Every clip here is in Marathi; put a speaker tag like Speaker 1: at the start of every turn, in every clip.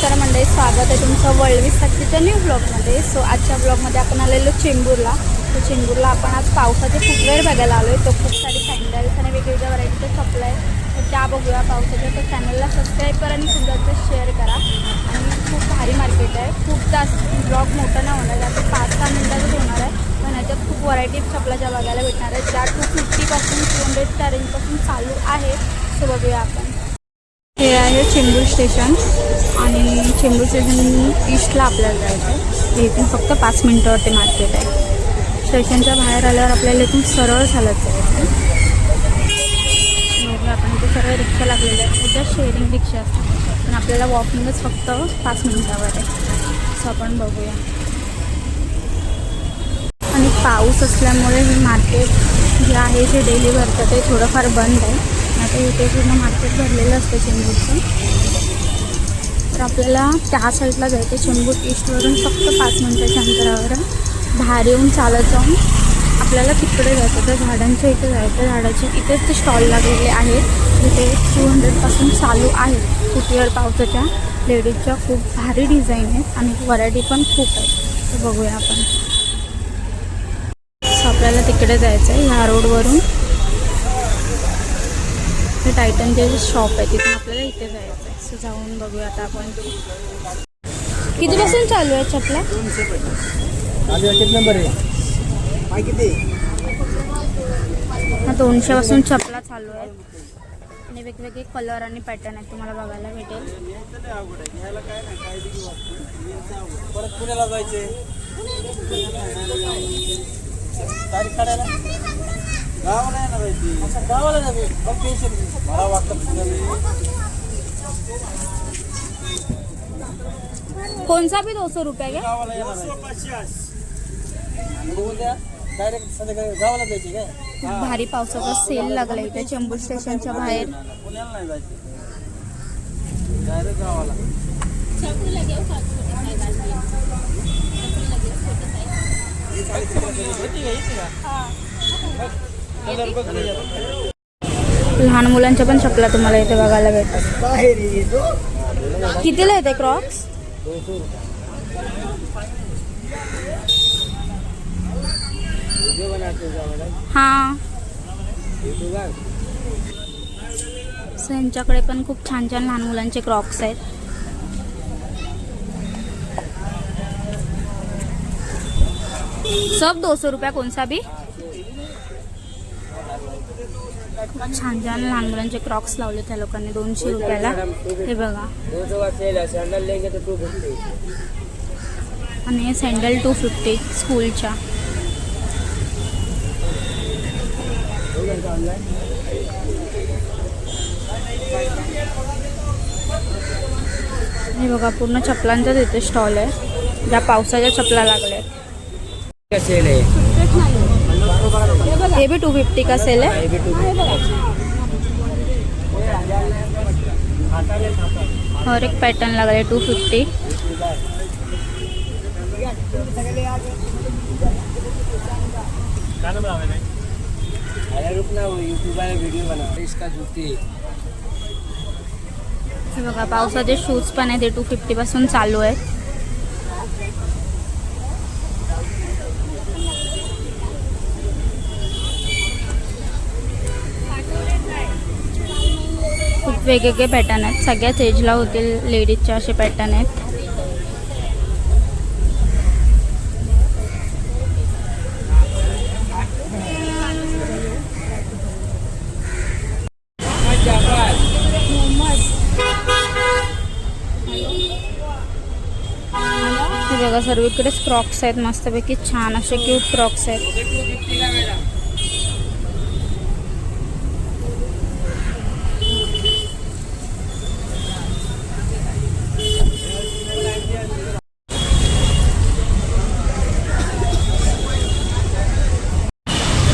Speaker 1: नमस्कार मंडळी, स्वागत आहे तुमचं वर्ल्ड 20 न्यू ब्लॉगमध्ये. सो आजच्या ब्लॉगमध्ये आपण आलेलो चेंबूरला. तर चेंबूरला आपण आज पावसाचे फुटवेअर बघायला आलो आहे. तो खूप सारी सँडल्स आणि वेगवेगळ्या व्हरायटीचे चपला आहे. तर त्या बघूया पावसाच्या. तर चॅनलला सबस्क्राईब करा आणि खूप जास्त शेअर करा. आणि खूप भारी मार्केट आहे. खूप जास्त ब्लॉग मोठा नाही होणार, आता 5-6 मिनटातच होणार आहे. पण याच्यात खूप व्हरायटी चपलाच्या बघायला भेटणार आहेत, ज्या 250 पासून 200च्या रेंजपासून चालू आहे. सो बघूया आपण. हे आहे चेंबूर स्टेशन आणि चेंबूर स्टेशन ईस्टला आपल्याला जायचं आहे. इथून फक्त 5 मिनटावरती मार्केट आहे. स्टेशनच्या बाहेर आल्यावर आपल्याला इथून सरळ चालत जायचं. आपण इथे सर्व रिक्षा लागलेल्या आहेत. उद्या शेअरिंग रिक्षा असतात, पण आपल्याला वॉकिंगच फक्त 5 मिनटावर आहे. असं आपण बघूया. आणि पाऊस असल्यामुळे हे मार्केट जे आहे जे डेली भरतं ते थोडंफार बंद आहे. आता इथे पूर्ण मार्केट भरलेलं असतं चेंबूरचं. तर आपल्याला त्या साईडला जायचं. चेंबूर ईस्टवरून फक्त 5 मिनटाच्या अंतरावर बाहेर येऊन चालत जाऊन आपल्याला तिकडे जायचं. तर झाडांच्या इथे जायचं. झाडाचे इथेच ते स्टॉल लागलेले आहेत, जिथे 200 पासून चालू आहेत फुटवेअर पावसाच्या. लेडीजच्या खूप भारी डिझाईन आहेत आणि व्हरायटी पण खूप आहेत. तर बघूया आपण. सो आपल्याला तिकडे जायचं आहे ह्या रोडवरून. हे टायटनचे जे शॉप आहे तिथून आपल्याला इथे जायचं आहे. सो जाऊन बघूया आता आपण. कितीपासून चालू आहे चपला? 200 पासून चपला चालू आहेत आणि वेगवेगळे कलर आणि पॅटर्न आहेत, तुम्हाला बघायला भेटेल. कौन सा भी 200 रुपये के? भारी पावसाचा सेल लागला इथे चेंबूर स्टेशनच्या बाहेर. लहान मुलांच्या पण चपला तुम्हाला इथे बघायला भेटतात. कितीला येते क्रॉक्स? हां, यांच्याकडे पण खूप छान छान लहान मुलांचे क्रॉक्स आहेत. सब 200 रुपया. कौन सा भी? खूप छान छान लहान मुलांचे क्रॉक्स लावले त्या लोकांनी 200 रुपयाला. हे बघा. आणि हे सँडल 250 स्कूलच्या. हे बघा पूर्ण चपलांचा तिथे स्टॉल आहे, ज्या पावसाच्या चपला लागल्या आहेत. ये भी 250 का सेल है. और एक पैटर्न लगा है 250. हे बघा पावसाचे शूज पण आहेत, ते 250 पासून चालू आहेत. खूप वेगवेगळे पॅटर्न आहेत, सगळ्याच एजला होतील लेडीजचे असे पॅटर्न आहेत. हे बघा सर्वीकडेच क्रॉक्स आहेत, मस्तपैकी छान असे क्यूट क्रॉक्स आहेत.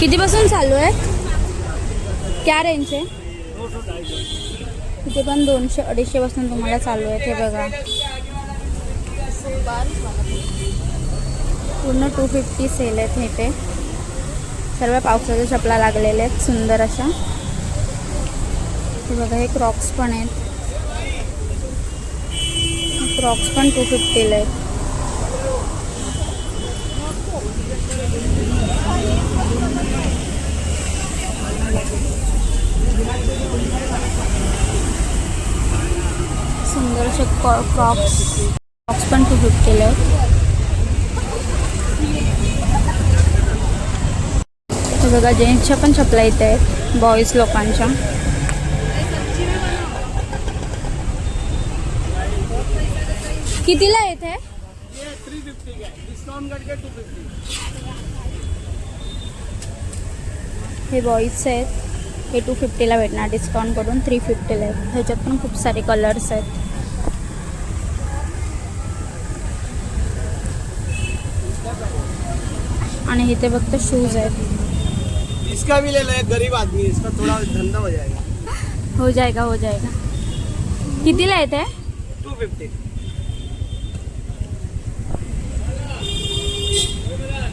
Speaker 1: कितीपासून चालू आहे? क्या रेंज आहे? इथे पण 200-250 पासून तुम्हाला चालू आहे. हे बघा पूर्ण 250 सेल आहेत. इथे सर्व पावसाच्या चपला लागलेल्या आहेत सुंदर अशा. हे बघा हे क्रॉक्स पण आहेत. क्रॉक्स पण 250ला आहेत. सुंदर असे क्रॉक्स पण 250ला आहेत. हे बघा जेंट्सच्या पण चपला इथे आहेत, बॉईज लोकांच्या. कितीला येत आहे? हे बॉईजचे आहेत, हे 250ला भेटणार, डिस्काउंट करून 350ला आहेत. ह्याच्यात पण खूप सारे कलर्स आहेत. आणि इथे फक्त शूज आहेत.
Speaker 2: इसका भी ले लो, गरीब आदमी, इसका थोड़ा धंधा हो जाएगा.
Speaker 1: हो जाएगा. कितीला येत आहे?
Speaker 2: 250.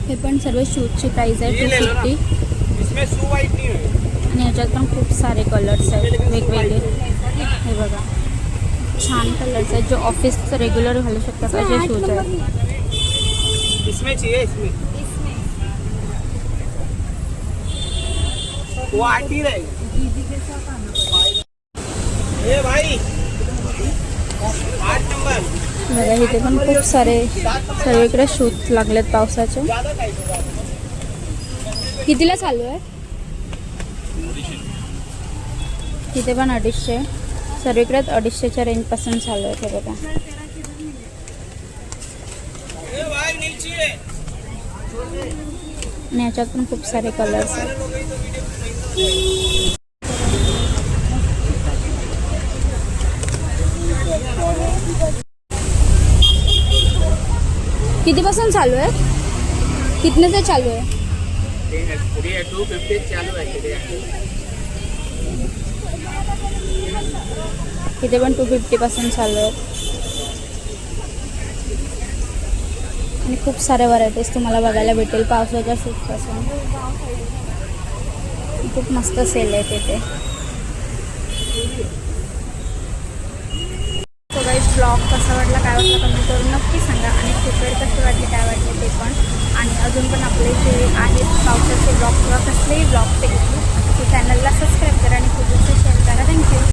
Speaker 1: हे पण सर्व शूजची प्राइस आहे 250.
Speaker 2: इसमें शू वाइट नहीं है.
Speaker 1: आणि ह्याच्यात पण खूप सारे कलर्स आहेत वेगवेगळे. हे बघा छान कलर्स आहेत, जो ऑफिस रेग्युलर घालू शकतात असे शूज आहेत.
Speaker 2: इसमें चाहिए, इसमें वो आटी रहेगा. ये भाई 8 नंबर.
Speaker 1: बघा इथे पण खूप सारे सर्वीकडे शूज लागलेत पावसाचे. कितीला चालू आहे? तिथे पण 250. सर्वीकडे 250च्या रेंजपासून चालू आहे. हे बघा आणि ह्याच्यात पण खूप सारे कलर्स आहेत. कितीपासून चालू आहे? कितने से चालू आहे?
Speaker 2: 250 चालू आहे.
Speaker 1: इथे पण 250 पासून चालू आहेत. आणि खूप साऱ्या व्हरायटीज तुम्हाला बघायला भेटेल पावसाच्या शूजपासून. खूप मस्त सेल आहे तिथे. सो गाईज ब्लॉग कसा वाटला, काय वाटलं कमेंट करून नक्की सांगा. आणि फुटवेअर कसे वाटले, काय वाटले ते पण. आणि अजून पण आपले जे आहेत पावसाचे ब्लॉग किंवा कसलेही ब्लॉग ते चॅनलला सबस्क्राईब करा आणि खूप शेअर करा. थँक्यू.